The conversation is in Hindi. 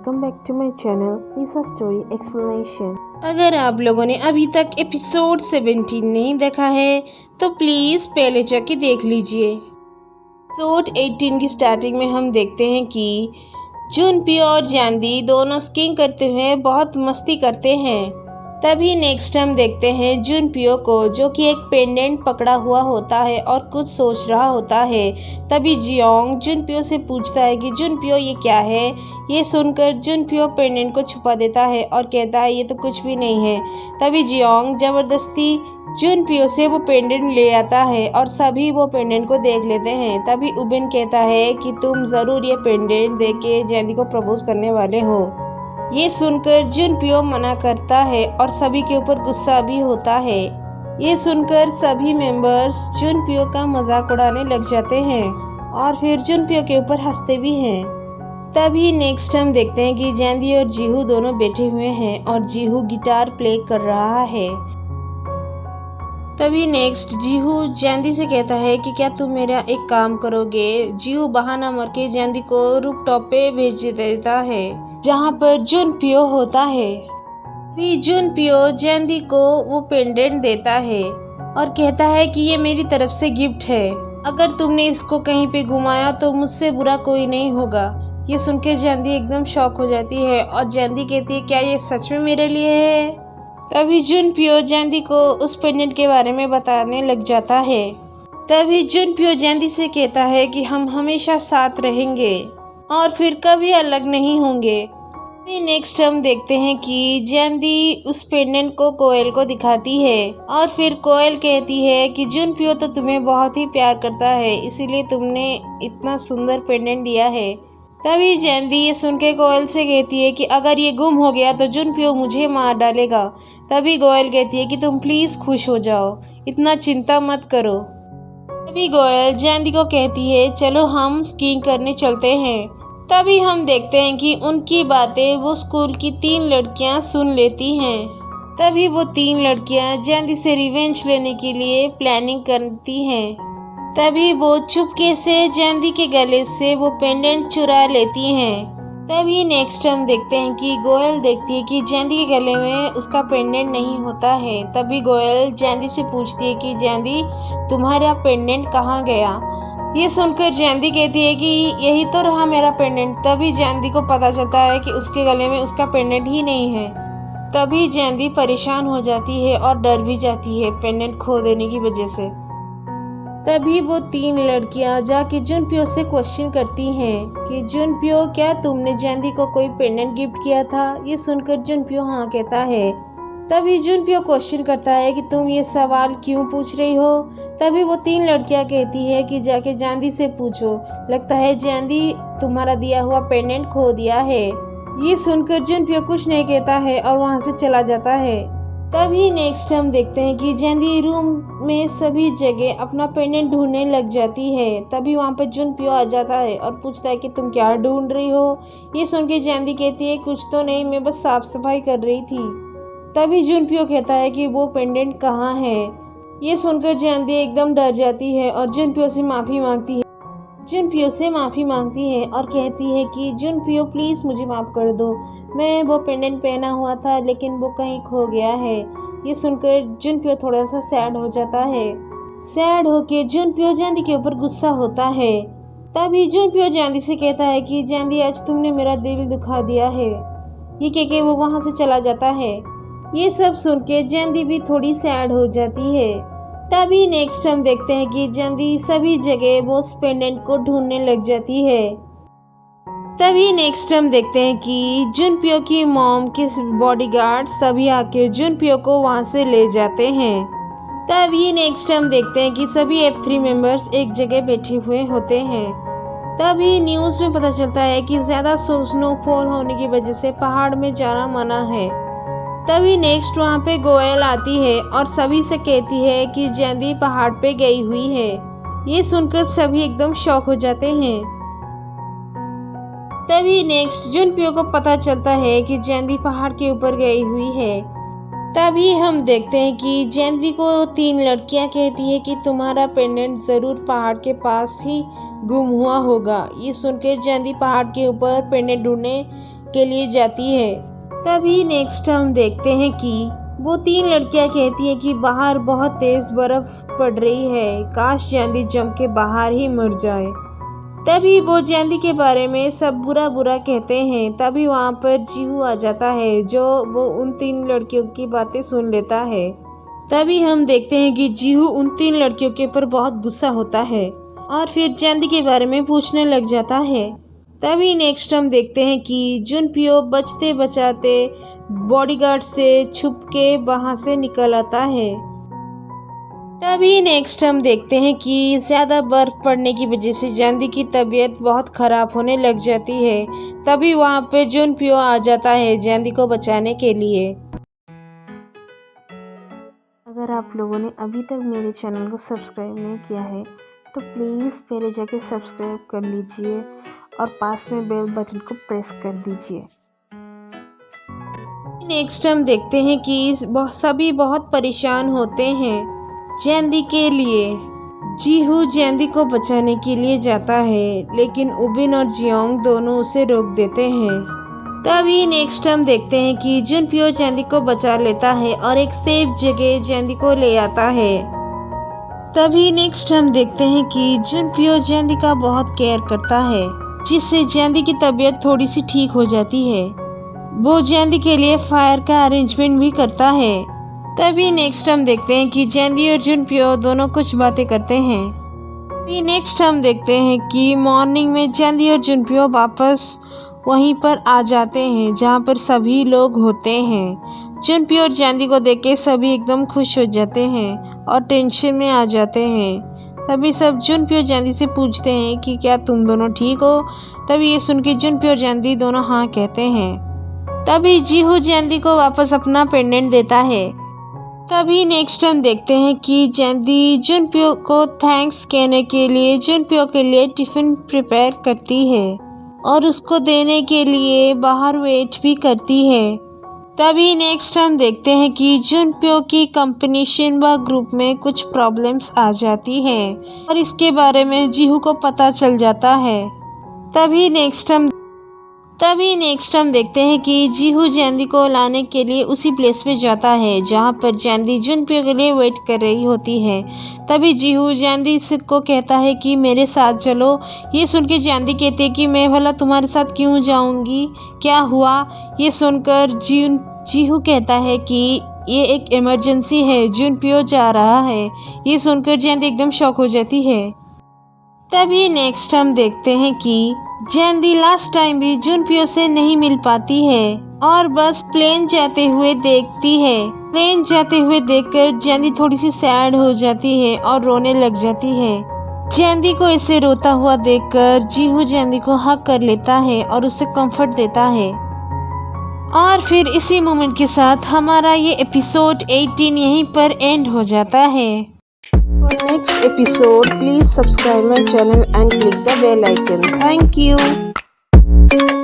welcome back to my channel Lisa Story Explanation। अगर आप लोगों ने अभी तक एपिसोड 17 नहीं देखा है तो प्लीज़ पहले जाके देख लीजिए। एपिसोड 18 की स्टार्टिंग में हम देखते हैं कि जुनप्यो और जानवी दोनों स्कीइंग करते हुए बहुत मस्ती करते हैं। तभी नेक्स्ट हम देखते हैं जुनप्यो को, जो कि एक पेंडेंट पकड़ा हुआ होता है और कुछ सोच रहा होता है। तभी जियोंग जुनप्यो से पूछता है कि जुनप्यो ये क्या है। ये सुनकर जुनप्यो पेंडेंट को छुपा देता है और कहता है ये तो कुछ भी नहीं है। तभी जियोंग ज़बरदस्ती जुनप्यो से वो पेंडेंट ले आता है और सभी वो पेंडेंट को देख लेते हैं। तभी उबिन कहता है कि तुम ज़रूर ये पेंडेंट दे के जैनी को प्रपोज करने वाले हो। ये सुनकर जुनप्यो मना करता है और सभी के ऊपर गुस्सा भी होता है। ये सुनकर सभी मेंबर्स जुनप्यो का मजाक उड़ाने लग जाते हैं और फिर जुनप्यो के ऊपर हंसते भी हैं। तभी नेक्स्ट हम देखते हैं कि जैंदी और जीहू दोनों बैठे हुए हैं और जीहू गिटार प्ले कर रहा है। तभी नेक्स्ट जीहू जैंदी से कहता है कि क्या तुम मेरा एक काम करोगे। जीहू बहाना मार के जैंदी को रूफटॉप पे भेज देता है जहाँ पर जुनप्यो होता है। भी जुनप्यो जैंदी को वो पेंडेंट देता है और कहता है कि ये मेरी तरफ से गिफ्ट है। अगर तुमने इसको कहीं पे घुमाया तो मुझसे बुरा कोई नहीं होगा। ये सुनकर जैंदी एकदम शॉक हो जाती है और जैंदी कहती है क्या ये सच में मेरे लिए है। तभी जुनप्यो जैंदी को उस पेंडेंट के बारे में बताने लग जाता है। तभी जुनप्यो जैंदी से कहता है कि हम हमेशा साथ रहेंगे और फिर कभी अलग नहीं होंगे। नेक्स्ट हम देखते हैं कि जैंदी उस पेंडेंट को कोयल को दिखाती है और फिर कोयल कहती है कि जुनप्यो तो तुम्हें बहुत ही प्यार करता है, इसीलिए तुमने इतना सुंदर पेंडेंट दिया है। तभी जैंदी ये सुन के कोयल से कहती है कि अगर ये गुम हो गया तो जुनप्यो मुझे मार डालेगा। तभी कोयल कहती है कि तुम प्लीज़ खुश हो जाओ, इतना चिंता मत करो। तभी कोयल जैंदी को कहती है चलो हम स्कीइंग करने चलते हैं। तभी हम देखते हैं कि उनकी बातें वो स्कूल की 3 लड़कियां सुन लेती हैं। तभी वो 3 लड़कियां जैंदी से रिवेंज लेने के लिए प्लानिंग करती हैं। तभी वो चुपके से जैंदी के गले से वो पेंडेंट चुरा लेती हैं। तभी नेक्स्ट हम देखते हैं कि गोयल देखती है कि जैंदी के गले में उसका पेंडेंट नहीं होता है। तभी गोयल जैंदी से पूछती है कि जैंदी तुम्हारा पेंडेंट कहाँ गया। ये सुनकर जैंदी कहती है कि यही तो रहा मेरा पेंडेंट। तभी जैंदी को पता चलता है कि उसके गले में उसका पेंडेंट ही नहीं है। तभी जैंदी परेशान हो जाती है और डर भी जाती है पेंडेंट खो देने की वजह से। तभी वो 3 लड़कियां जाके जुनप्यो से क्वेश्चन करती हैं कि जुनप्यो क्या तुमने जैंदी को कोई पेंडेंट गिफ्ट किया था। ये सुनकर जुनप्यो हाँ कहता है। तभी जुनप्यो क्वेश्चन करता है कि तुम ये सवाल क्यों पूछ रही हो। तभी वो 3 लड़कियां कहती है कि जाके जैंदी से पूछो, लगता है जैंदी तुम्हारा दिया हुआ पेंडेंट खो दिया है। ये सुनकर जुनप्यो कुछ नहीं कहता है और वहां से चला जाता है। तभी नेक्स्ट हम देखते हैं कि जैंदी रूम में सभी जगह अपना पेंडेंट ढूंढने लग जाती है। तभी वहाँ पर जुनप्यो आ जाता है और पूछता है कि तुम क्या ढूंढ रही हो। ये सुन के जैंदी कहती है कुछ तो नहीं, मैं बस साफ सफाई कर रही थी। तभी जुनप्यो कहता है कि वो पेंडेंट कहाँ है। ये सुनकर जैंदी एकदम डर जाती है और जुनप्यो से माफ़ी मांगती है और कहती है कि जुनप्यो प्लीज़ मुझे माफ़ कर दो, मैं वो पेंडेंट पहना हुआ था लेकिन वो कहीं खो गया है। ये सुनकर जुनप्यो थोड़ा सा सैड हो जाता है। सैड होके जुनप्यो जैंदी के ऊपर गुस्सा होता है। तभी जुनप्यो जैंदी से कहता है कि जैंदी आज तुमने मेरा दिल दुखा दिया है। ये कह के वो वहाँ से चला जाता है। ये सब सुन के जैंदी भी थोड़ी सैड हो जाती है। तभी नेक्स्ट हम देखते हैं कि जैंदी सभी जगह वो पेंडेंट को ढूंढने लग जाती है। तभी नेक्स्ट हम देखते हैं कि जुनप्यो की मॉम के बॉडीगार्ड सभी आके जुनप्यो को वहां से ले जाते हैं। तभी नेक्स्ट हम देखते हैं कि सभी F3 मेंबर्स एक जगह बैठे हुए होते हैं। तभी न्यूज़ में पता चलता है कि ज़्यादा स्नोफॉल होने की वजह से पहाड़ में जाना मना है। तभी नेक्स्ट वहाँ पे गोयल आती है और सभी से कहती है कि जैंदी पहाड़ पे गई हुई है। ये सुनकर सभी एकदम शॉक हो जाते हैं। तभी नेक्स्ट जुनप्यो को पता चलता है कि जैंदी पहाड़ के ऊपर गई हुई है। तभी हम देखते हैं कि जैंदी को 3 लड़कियां कहती है कि तुम्हारा पेंडेंट ज़रूर पहाड़ के पास ही गुम हुआ होगा। ये सुनकर जैंदी पहाड़ के ऊपर पेंडेंट ढूंढने के लिए जाती है। तभी नेक्स्ट हम देखते हैं कि वो 3 लड़कियां कहती हैं कि बाहर बहुत तेज बर्फ पड़ रही है, काश जैंदी जम के बाहर ही मर जाए। तभी वो जैंदी के बारे में सब बुरा बुरा कहते हैं। तभी वहाँ पर जीहू आ जाता है, जो वो उन 3 लड़कियों की बातें सुन लेता है। तभी हम देखते हैं कि जीहू उन 3 लड़कियों के ऊपर बहुत गुस्सा होता है और फिर जैंदी के बारे में पूछने लग जाता है। तभी नेक्स्ट हम देखते हैं कि जुनपियो बचते बचाते बॉडीगार्ड से छुप के वहाँ से निकल आता है। तभी नेक्स्ट हम देखते हैं कि ज़्यादा बर्फ पड़ने की वजह से जैंदी की तबीयत बहुत ख़राब होने लग जाती है। तभी वहाँ पे जुनपियो आ जाता है जैंदी को बचाने के लिए। अगर आप लोगों ने अभी तक मेरे चैनल को सब्सक्राइब नहीं किया है तो प्लीज़ पहले जाके सब्सक्राइब कर लीजिए और पास में बेल बटन को प्रेस कर दीजिए। नेक्स्ट हम देखते हैं कि सभी बहुत परेशान होते हैं जैंदी के लिए। जीहू जैंदी को बचाने के लिए जाता है, लेकिन उबिन और जियोंग दोनों उसे रोक देते हैं। तभी नेक्स्ट हम देखते हैं कि जुनपियो जैंदी को बचा लेता है और एक सेफ जगह जैंदी को ले आता है। तभी नेक्स्ट हम देखते हैं कि जुनपियो जैंदी का बहुत केयर करता है, जिससे जैंदी की तबीयत थोड़ी सी ठीक हो जाती है। वो जैंदी के लिए फायर का अरेंजमेंट भी करता है। तभी नेक्स्ट हम देखते हैं कि जैंदी और जुनपियो दोनों कुछ बातें करते हैं। तभी नेक्स्ट हम देखते हैं कि मॉर्निंग में जैंदी और जुनपियो वापस वहीं पर आ जाते हैं जहाँ पर सभी लोग होते हैं। जुनपियो और जैंदी को देख के सभी एकदम खुश हो जाते हैं और टेंशन में आ जाते हैं। तभी सब जुनपियो जैंदी से पूछते हैं कि क्या तुम दोनों ठीक हो। तभी ये सुन के जुनपियो और जैंदी दोनों हाँ कहते हैं। तभी जीहू जैंदी को वापस अपना पेंडेंट देता है। तभी नेक्स्ट हम देखते हैं कि जैंदी जुनपियो को थैंक्स कहने के लिए जुनपियो के लिए टिफ़िन प्रिपेयर करती है और उसको देने के लिए बाहर वेट भी करती है। तभी नेक्स्ट हम देखते हैं कि जुनपियो की कंपनी शिनबा ग्रुप में कुछ प्रॉब्लम्स आ जाती है और इसके बारे में जीहू को पता चल जाता है। तभी नेक्स्ट हम देखते हैं कि जीहू जैंदी को लाने के लिए उसी प्लेस पे जाता है जहाँ पर जैंदी जुनपियो के लिए वेट कर रही होती है। तभी जीहू जैंदी को कहता है कि मेरे साथ चलो। ये सुन के जैंदी कहती है कि मैं भला तुम्हारे साथ क्यों जाऊंगी, क्या हुआ। ये सुनकर जीहू कहता है कि ये एक इमरजेंसी है, जुनपियो जा रहा है। ये सुनकर जैंदी एकदम शॉक हो जाती है। तभी नेक्स्ट हम देखते हैं कि जैंदी लास्ट टाइम भी जुनपियो से नहीं मिल पाती है और बस प्लेन जाते हुए देखती है। प्लेन जाते हुए देखकर जैंदी थोड़ी सी सैड हो जाती है और रोने लग जाती है। जैंदी को ऐसे रोता हुआ देखकर जीहू जैंदी को हग कर लेता है और उसे कंफर्ट देता है। और फिर इसी मोमेंट के साथ हमारा ये एपिसोड 18 यहीं पर एंड हो जाता है। For next episode, please subscribe my channel and click the bell icon. Thank you.